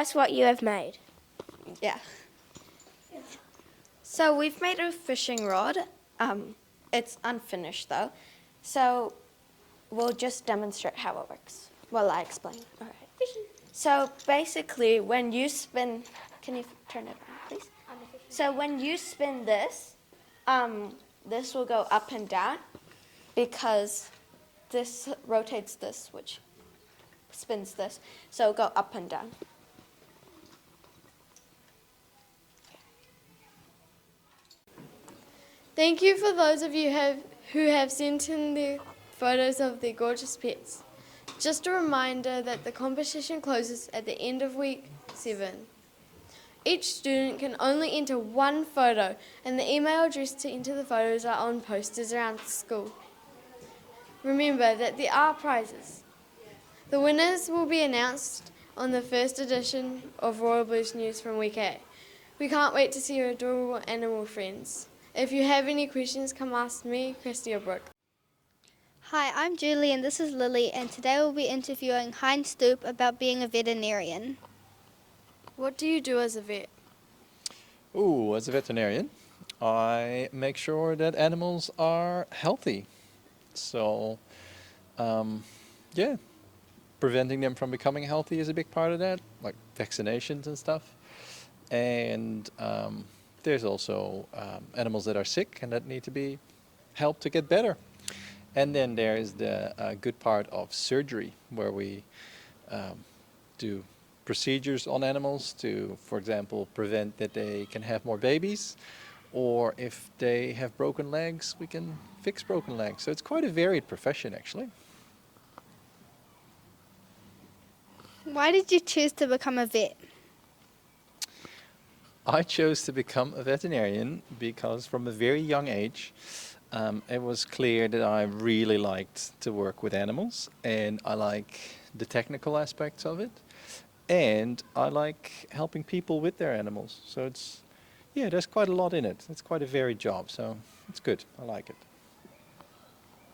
us what you have made. Yeah. So we've made a fishing rod. It's unfinished though. So we'll just demonstrate how it works. Well, I explain. All right. So basically, when you spin, can you turn it around, please? So when you spin this, this will go up and down because this rotates this, which spins this. So it'll go up and down. Thank you for those of you who have sent in their photos of their gorgeous pets. Just a reminder that the competition closes at the end of week 7. Each student can only enter one photo, and the email address to enter the photos are on posters around the school. Remember that there are prizes. The winners will be announced on the first edition of Royal Blues News from week 8. We can't wait to see your adorable animal friends. If you have any questions, come ask me, Christy or Brooke. Hi, I'm Julie and this is Lily, and today we'll be interviewing Hein Stoop about being a veterinarian. What do you do as a vet? Ooh, as a veterinarian, I make sure that animals are healthy. So, preventing them from becoming healthy is a big part of that, like vaccinations and stuff. And there's also animals that are sick and that need to be helped to get better. And then there's the good part of surgery, where we do procedures on animals to, for example, prevent that they can have more babies, or if they have broken legs, we can fix broken legs. So it's quite a varied profession, actually. Why did you choose to become a vet? I chose to become a veterinarian because from a very young age, it was clear that I really liked to work with animals, and I like the technical aspects of it, and I like helping people with their animals. So there's quite a lot in it. It's quite a varied job, so it's good. I like it.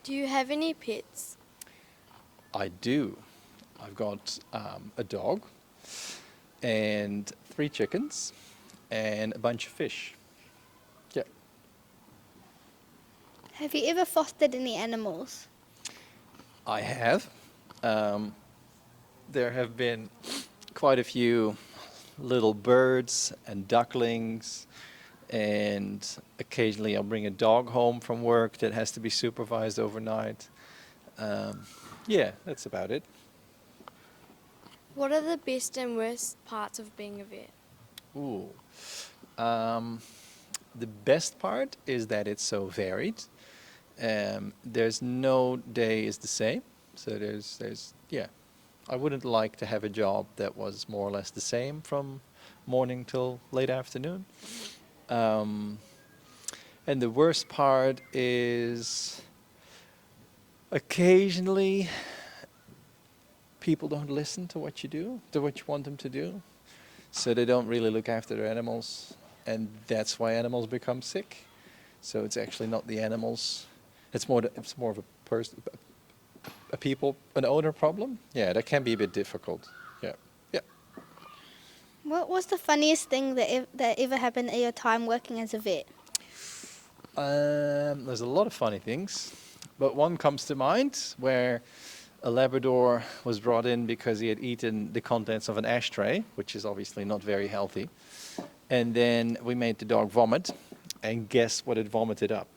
Do you have any pets? I do. I've got a dog and 3 chickens and a bunch of fish. Yeah. Have you ever fostered any animals? I have. There have been quite a few little birds and ducklings, and occasionally I'll bring a dog home from work that has to be supervised overnight. That's about it. What are the best and worst parts of being a vet? Ooh. The best part is that it's so varied. There's no day is the same. So I wouldn't like to have a job that was more or less the same from morning till late afternoon. And the worst part is occasionally people don't listen to what you do, to what you want them to do. So they don't really look after their animals, and that's why animals become sick. So it's actually not the animals. It's more of an owner problem. Yeah, that can be a bit difficult. Yeah. What was the funniest thing that ever happened at your time working as a vet? There's a lot of funny things, but one comes to mind where a Labrador was brought in because he had eaten the contents of an ashtray, which is obviously not very healthy. And then we made the dog vomit, and guess what it vomited up?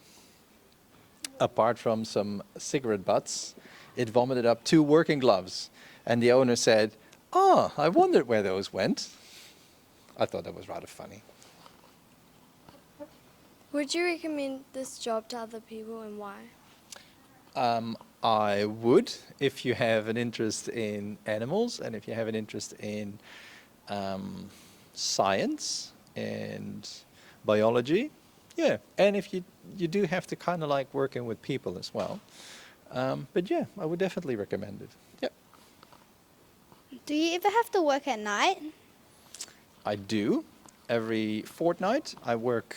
Apart from some cigarette butts, it vomited up 2 working gloves. And the owner said, "Oh, I wondered where those went." I thought that was rather funny. Would you recommend this job to other people, and why? I would, if you have an interest in animals and if you have an interest in science and biology. Yeah, and if you do have to kind of like working with people as well. But yeah, I would definitely recommend it. Yeah. Do you ever have to work at night? I do. Every fortnight I work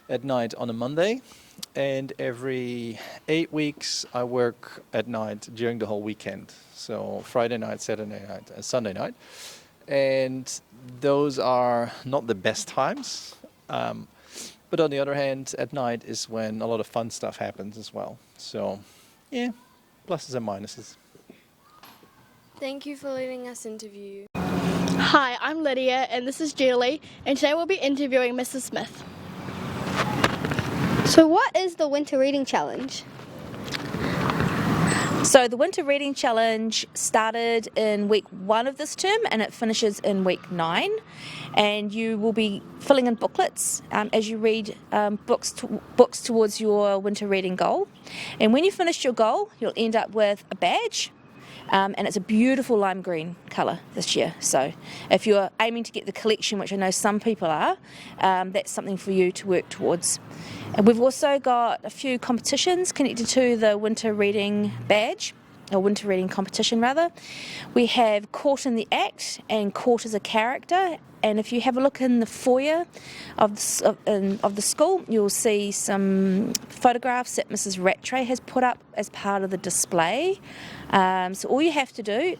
at night on a Monday, and every 8 weeks I work at night during the whole weekend. So Friday night, Saturday night, and Sunday night. and those are not the best times. But on the other hand, at night is when a lot of fun stuff happens as well. So, yeah, pluses and minuses. Thank you for letting us interview you. Hi, I'm Lydia and this is Julie, and today we'll be interviewing Mrs. Smith. So, what is the Winter Reading Challenge? So the Winter Reading Challenge started in week 1 of this term and it finishes in week 9, and you will be filling in booklets as you read books towards your winter reading goal. And when you finish your goal, you'll end up with a badge, and it's a beautiful lime green colour this year. So if you're aiming to get the collection, which I know some people are, that's something for you to work towards. And we've also got a few competitions connected to the winter reading badge, or winter reading competition rather. We have Caught in the Act and Caught as a Character, and if you have a look in the foyer of the school, you'll see some photographs that Mrs. Rattray has put up as part of the display. So all you have to do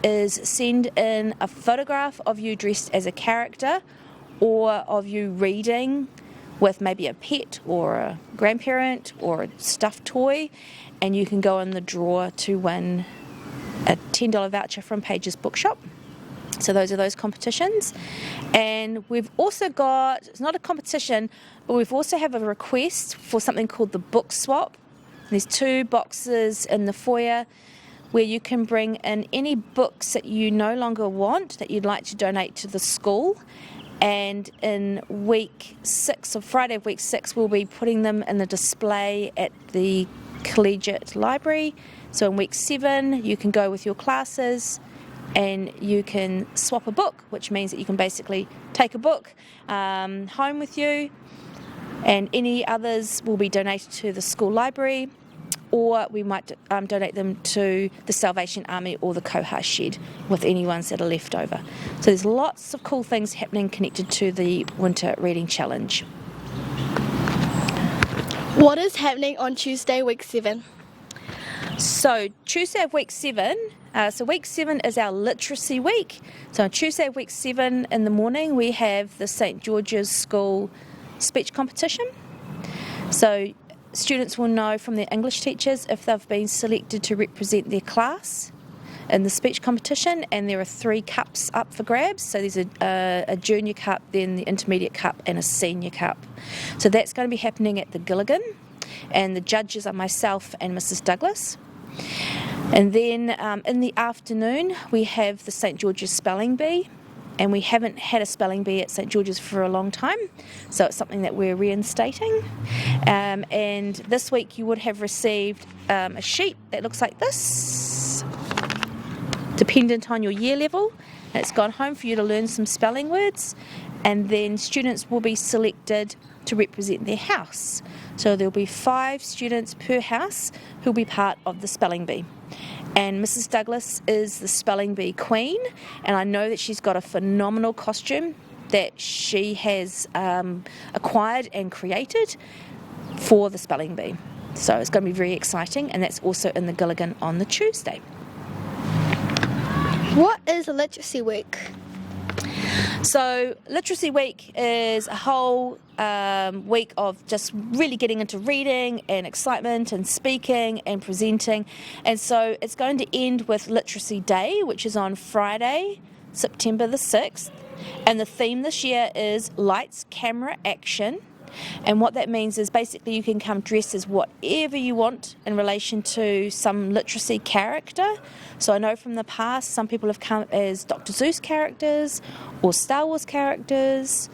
is send in a photograph of you dressed as a character, or of you reading with maybe a pet or a grandparent or a stuffed toy, and you can go in the draw to win a $10 voucher from Page's Bookshop. So those are those competitions. And we've also got, it's not a competition, but we've also have a request for something called the book swap. There's 2 boxes in the foyer where you can bring in any books that you no longer want that you'd like to donate to the school. And in week 6, or Friday of week 6, we'll be putting them in the display at the collegiate library. So in week 7, you can go with your classes and you can swap a book, which means that you can basically take a book home with you, and any others will be donated to the school library, or we might donate them to the Salvation Army or the Koha Shed with any ones that are left over. So there's lots of cool things happening connected to the Winter Reading Challenge. What is happening on Tuesday, week 7? So Tuesday of week 7, so week 7 is our literacy week. So on Tuesday of week 7 in the morning, we have the St. George's School speech competition. So students will know from their English teachers if they've been selected to represent their class in the speech competition, and there are 3 cups up for grabs. So there's a junior cup, then the intermediate cup, and a senior cup. So that's going to be happening at the Gilligan, and the judges are myself and Mrs. Douglas. And then in the afternoon we have the St. George's Spelling Bee, and we haven't had a spelling bee at St. George's for a long time, so it's something that we're reinstating. And this week you would have received a sheet that looks like this, dependent on your year level. And it's gone home for you to learn some spelling words, and then students will be selected to represent their house. So there'll be 5 students per house who'll be part of the spelling bee. And Mrs. Douglas is the spelling bee queen, and I know that she's got a phenomenal costume that she has acquired and created for the spelling bee. So it's going to be very exciting, and that's also in the Gilligan on the Tuesday. What is a literacy week? So Literacy Week is a whole week of just really getting into reading and excitement and speaking and presenting. And so it's going to end with Literacy Day, which is on Friday, September the 6th. And the theme this year is Lights, Camera, Action. And what that means is basically you can come dressed as whatever you want in relation to some literacy character. So I know from the past some people have come as Dr. Seuss characters or Star Wars characters,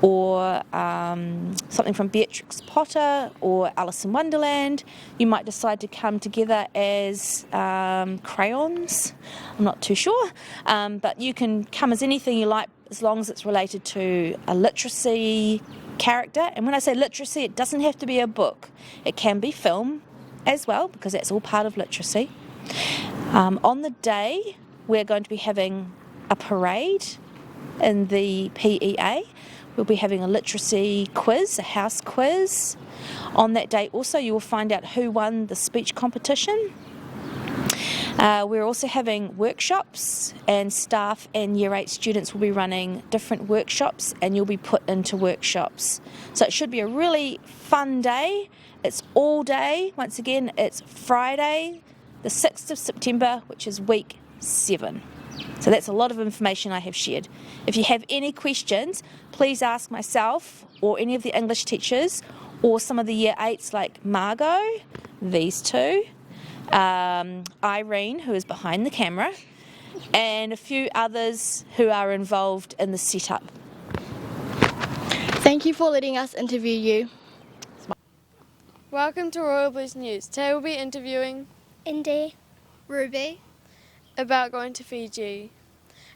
or something from Beatrix Potter or Alice in Wonderland. You might decide to come together as crayons. I'm not too sure, but you can come as anything you like as long as it's related to a literacy character. And when I say literacy, it doesn't have to be a book. It can be film as well, because that's all part of literacy. On the day, we're going to be having a parade in the PEA. We'll be having a literacy quiz, a house quiz. On that day also, you will find out who won the speech competition. We're also having workshops, and staff and Year 8 students will be running different workshops, and you'll be put into workshops. So it should be a really fun day. It's all day. Once again, it's Friday, the 6th of September, which is week 7. So that's a lot of information I have shared. If you have any questions, please ask myself or any of the English teachers or some of the Year 8s like Margot, these two, Irene, who is behind the camera, and a few others who are involved in the setup. Thank you for letting us interview you. Welcome to Royal Blues News. Today we'll be interviewing Indy. Ruby. about going to Fiji.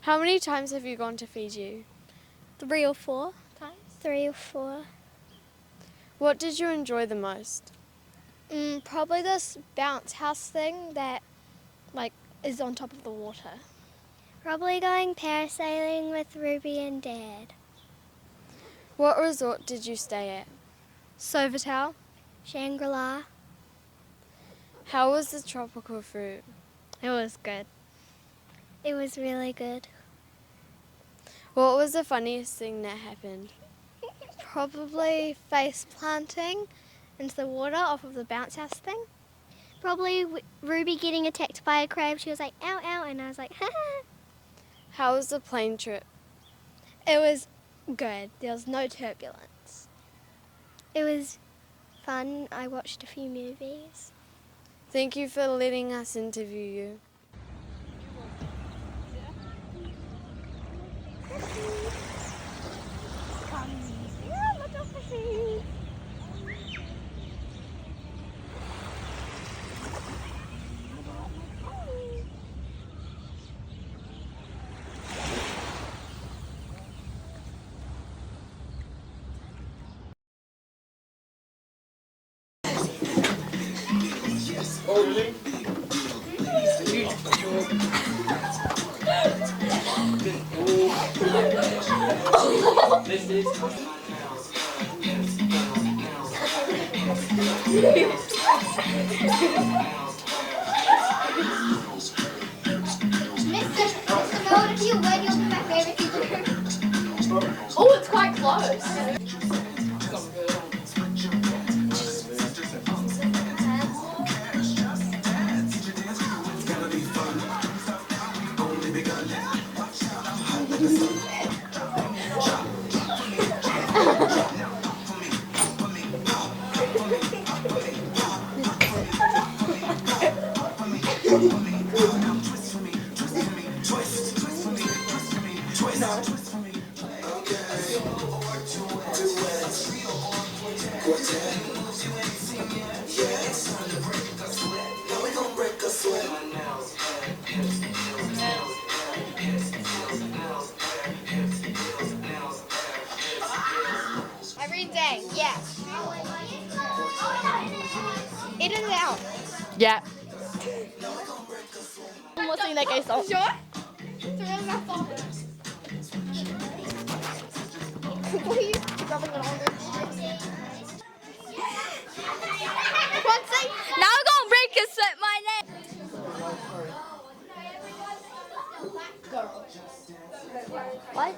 How many times have you gone to Fiji? 3 or 4 times. 3 or 4. What did you enjoy the most? Probably this bounce house thing that is on top of the water. Probably going parasailing with Ruby and Dad. What resort did you stay at? Sofitel. Shangri-La. How was the tropical fruit? It was good. It was really good. What was the funniest thing that happened? Probably face planting into the water off of the bounce house thing. Probably Ruby getting attacked by a crab. She was like, ow, ow, and I was like, ha ha. How was the plane trip? It was good. There was no turbulence. It was fun. I watched a few movies. Thank you for letting us interview you. Oh, it's quite close. Everything, yeah. In and out. Yeah. One more thing that goes on. Sure? It's really my fault. What are you rubbing it on there? One thing. Now I'm gonna break a sweat my neck. What?